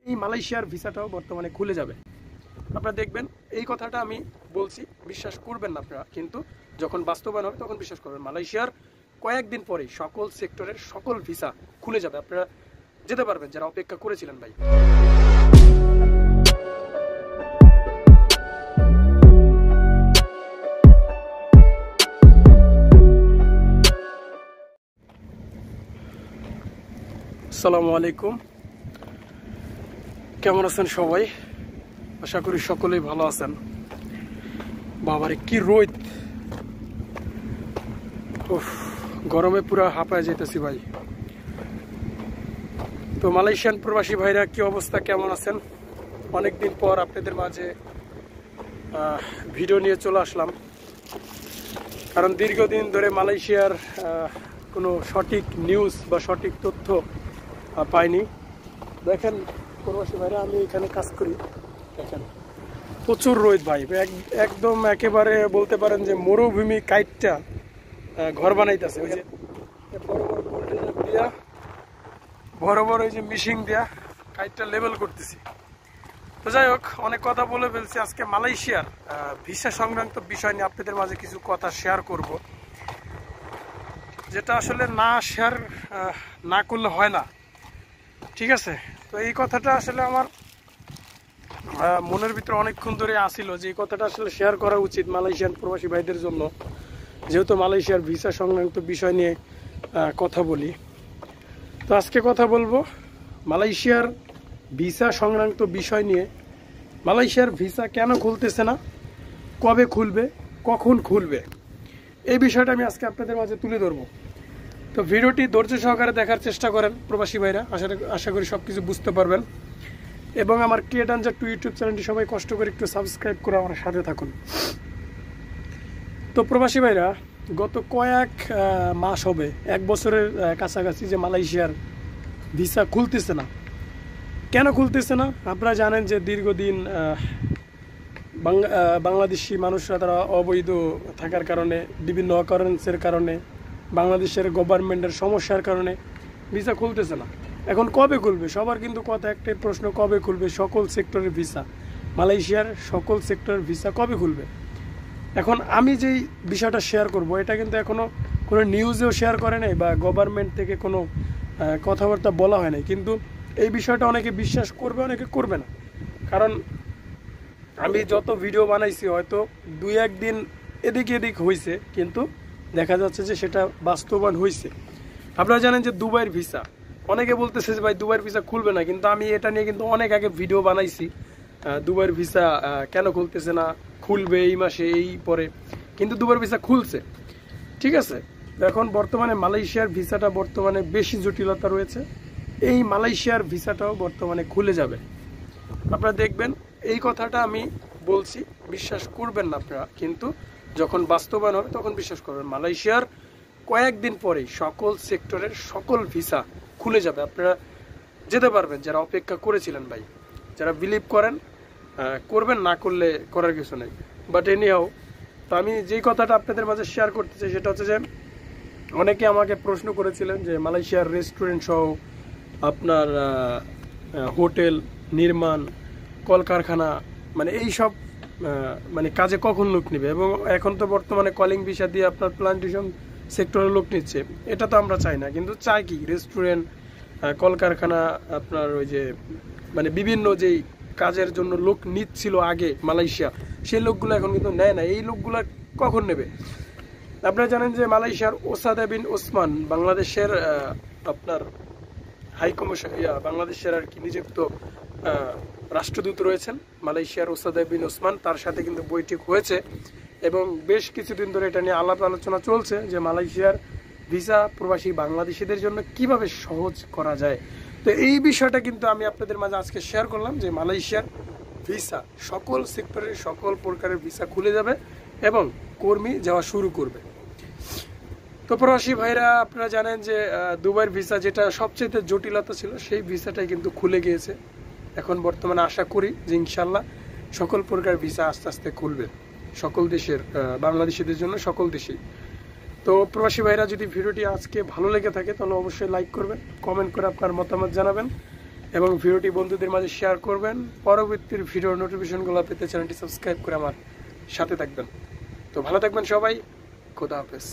এই মালয়েশিয়ার ভিসাটাও বর্তমানে খুলে যাবে। আপনারা দেখবেন, এই কথাটা আমি বলছি, বিশ্বাস করবেন না আপনারা, কিন্তু যখন বাস্তবায়ন হবে তখন বিশ্বাস করবেন। মালয়েশিয়ার কয়েকদিন পরেই সকল সেক্টরের সকল ভিসা খুলে যাবে, আপনারা যেতে পারবেন যারা অপেক্ষা করেছিলেন ভাই। আসসালামু আলাইকুম, কেমন আছেন সবাই? আশা করি সকলেই ভালো আছেন। বাবারে কি রোদ, গরমে পুরো হাঁপায় যেতেছি ভাই। তো মালয়েশিয়ান প্রবাসী ভাইরা কি অবস্থা, কেমন আছেন? অনেকদিন পর আপনাদের মাঝে ভিডিও নিয়ে চলে আসলাম, কারণ দীর্ঘদিন ধরে মালয়েশিয়ার কোনো সঠিক নিউজ বা সঠিক তথ্য পাইনি। দেখেন প্রবাসী ভাইরা, আমি এখানে কাজ করি, দেখেন প্রচুর রোদ ভাই, একদম একেবারে বলতে পারেন যে মরুভূমি কাইটটা ঘর বানাইতেছে। ওই যে বড় বড় ওই যে মিশিং দিয়া কাইটটা লেভেল করতেছি। তো যাই হোক, অনেক কথা বলে ফেলছি। আজকে মালয়েশিয়ার ভিসা সংক্রান্ত বিষয় নিয়ে আপনাদের মাঝে কিছু কথা শেয়ার করব, যেটা আসলে না শেয়ার না করলে হয় না, ঠিক আছে? তো এই কথাটা আসলে আমার মনের ভিতরে অনেকক্ষণ ধরে আসিল যে এই কথাটা আসলে শেয়ার করা উচিত মালয়েশিয়ান প্রবাসী ভাইদের জন্য, যেহেতু মালয়েশিয়ার ভিসা সংক্রান্ত বিষয় নিয়ে কথা বলি। তো আজকে কথা বলবো মালয়েশিয়ার ভিসা সংক্রান্ত বিষয় নিয়ে। মালয়েশিয়ার ভিসা কেন খুলতেছে না, কবে খুলবে, কখন খুলবে, এই বিষয়টা আমি আজকে আপনাদের মাঝে তুলে ধরবো। তো ভিডিওটি ধৈর্য সহকারে দেখার চেষ্টা করেন প্রবাসী ভাইরা, আশা করি সব কিছু বুঝতে পারবেন। এবং আমার ক্রিয়েট আনজার টু ইউটিউব চ্যানেলটি সবাই কষ্ট করে একটু সাবস্ক্রাইব করে আমার সাথে থাকুন। তো প্রবাসী ভাইরা, গত কয়েক মাস হবে, এক বছরের কাছাকাছি, যে মালয়েশিয়ার ভিসা খুলতেছে না। কেন খুলতেছে না? আপনারা জানেন যে দীর্ঘদিন বাংলাদেশি মানুষরা তারা অবৈধ থাকার কারণে, বিভিন্ন অকারেন্সের কারণে, বাংলাদেশের গভর্নমেন্টের সমস্যার কারণে ভিসা খুলতেছে না। এখন কবে খুলবে? সবার কিন্তু কথা একটাই প্রশ্ন, কবে খুলবে সকল সেক্টরের ভিসা? মালয়েশিয়ার সকল সেক্টরের ভিসা কবে খুলবে? এখন আমি যেই বিষয়টা শেয়ার করব, এটা কিন্তু এখনও কোনো নিউজেও শেয়ার করে নাই বা গভর্নমেন্ট থেকে কোনো কথাবার্তা বলা হয় নাই, কিন্তু এই বিষয়টা অনেকে বিশ্বাস করবে, অনেকে করবে না। কারণ আমি যত ভিডিও বানাইছি, হয়তো দুই একদিন এদিক এদিক হয়েছে, কিন্তু দেখা যাচ্ছে যে সেটা বাস্তবায়ন হয়েছে। আপনারা জানেন যে দুবাইয়ের ভিসা, অনেকে বলতেছে যে ভাই দুবাইয়ের ভিসা খুলবে না, কিন্তু আমি এটা নিয়ে কিন্তু অনেক আগে ভিডিও বানাইছি। দুবাইয়ের ভিসা কেন খুলতেছে না, খুলবে এই মাসে, এই পরে, কিন্তু দুবাইয়ের ভিসা খুলছে, ঠিক আছে? এখন বর্তমানে মালয়েশিয়ার ভিসাটা বর্তমানে বেশি জটিলতা রয়েছে। এই মালয়েশিয়ার ভিসাটাও বর্তমানে খুলে যাবে, আপনারা দেখবেন। এই কথাটা আমি বলছি, বিশ্বাস করবেন না আপনারা, কিন্তু যখন বাস্তবায়ন হবে তখন বিশ্বাস করবেন। মালয়েশিয়ার কয়েকদিন পরেই সকল সেক্টরের সকল ভিসা খুলে যাবে, আপনারা যেতে পারবেন যারা অপেক্ষা করেছিলেন ভাই। যারা বিলিভ করেন করবেন, না করলে করার কিছু নেই। বাট এনিহাও, তো আমি যেই কথাটা আপনাদের মাঝে শেয়ার করতে চাই সেটা হচ্ছে যে অনেকে আমাকে প্রশ্ন করেছিলেন যে মালয়েশিয়ার রেস্টুরেন্ট সহ আপনার হোটেল নির্মাণ, কলকারখানা, মানে এই সব মানে কাজে কখন লোক নেবে। এবং এখন তো বর্তমানে কলিং ভিসা দিয়ে আপনার প্লান্টেশন সেক্টরে লোক নিচ্ছে। এটা তো আমরা চাই না, কিন্তু চাই কি রেস্টুরেন্ট, কলকারখানা, আপনার ওই যে মানে বিভিন্ন যেই কাজের জন্য লোক নিচ্ছিল আগে মালয়েশিয়া, সেই লোকগুলো এখন কিন্তু নেয় না। এই লোকগুলো কখন নেবে? আপনারা জানেন যে মালয়েশিয়ার ওসাদা বিন ওসমান বাংলাদেশের আপনার হাইকমিশন, বাংলাদেশের আর কি নিযুক্ত রাষ্ট্রদূত রয়েছেন মালয়েশিয়ার ওসাদা বিন ওসমান, তার সাথে কিন্তু বৈঠক হয়েছে এবং বেশ কিছুদিন ধরে এটা নিয়ে আলাপ আলোচনা চলছে যে মালয়েশিয়ার ভিসা প্রবাসী বাংলাদেশিদের জন্য কিভাবে সহজ করা যায়। তো এই বিষয়টা কিন্তু আমি আপনাদের মাঝে আজকে শেয়ার করলাম যে মালয়েশিয়ার ভিসা সকল সেক্টরের সকল প্রকারের ভিসা খুলে যাবে এবং কর্মী যাওয়া শুরু করবে। তো প্রবাসী ভাইরা, আপনারা জানেন যে দুবাইয়ের ভিসা যেটা সবচেয়ে জটিলতা ছিল, সেই ভিসাটাই কিন্তু খুলে গিয়েছে। এখন বর্তমানে আশা করি যে ইনশাল্লাহ সকল প্রকার ভিসা আস্তে আস্তে খুলবে সকল দেশের, বাংলাদেশিদের জন্য সকল দেশেই। তো প্রবাসী ভাইরা, যদি ভিডিওটি আজকে ভালো লেগে থাকে তাহলে অবশ্যই লাইক করবেন, কমেন্ট করে আপনার মতামত জানাবেন এবং ভিডিওটি বন্ধুদের মাঝে শেয়ার করবেন। পরবর্তীর ভিডিওর নোটিফিকেশনগুলো পেতে চ্যানেলটি সাবস্ক্রাইব করে আমার সাথে থাকবেন। তো ভালো থাকবেন সবাই, খোদা হাফেজ।